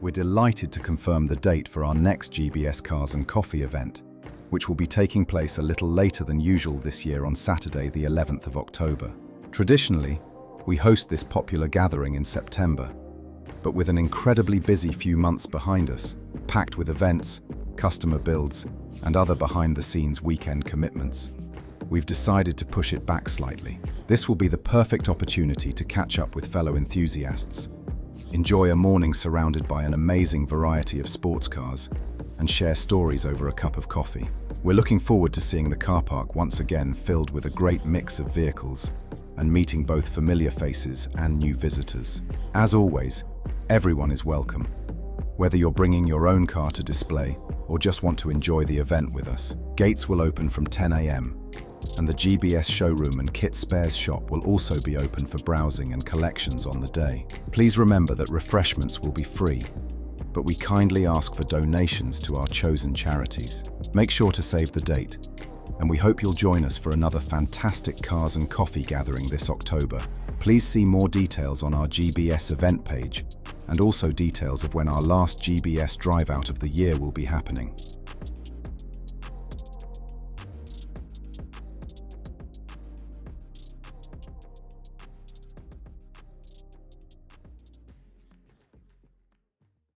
We're delighted to confirm the date for our next GBS Cars and Coffee event, which will be taking place a little later than usual this year on Saturday, the 11th of October. Traditionally, we host this popular gathering in September, but with an incredibly busy few months behind us, packed with events, customer builds, and other behind-the-scenes weekend commitments, we've decided to push it back slightly. This will be the perfect opportunity to catch up with fellow enthusiasts, enjoy a morning surrounded by an amazing variety of sports cars, and share stories over a cup of coffee. We're looking forward to seeing the car park once again filled with a great mix of vehicles and meeting both familiar faces and new visitors. As always, everyone is welcome, whether you're bringing your own car to display or just want to enjoy the event with us. Gates will open from 10 a.m. and the GBS showroom and kit spares shop will also be open for browsing and collections on the day. Please remember that refreshments will be free, but we kindly ask for donations to our chosen charities. Make sure to save the date, and we hope you'll join us for another fantastic Cars and Coffee gathering this October. Please see more details on our GBS event page, and also details of when our last GBS drive out of the year will be happening.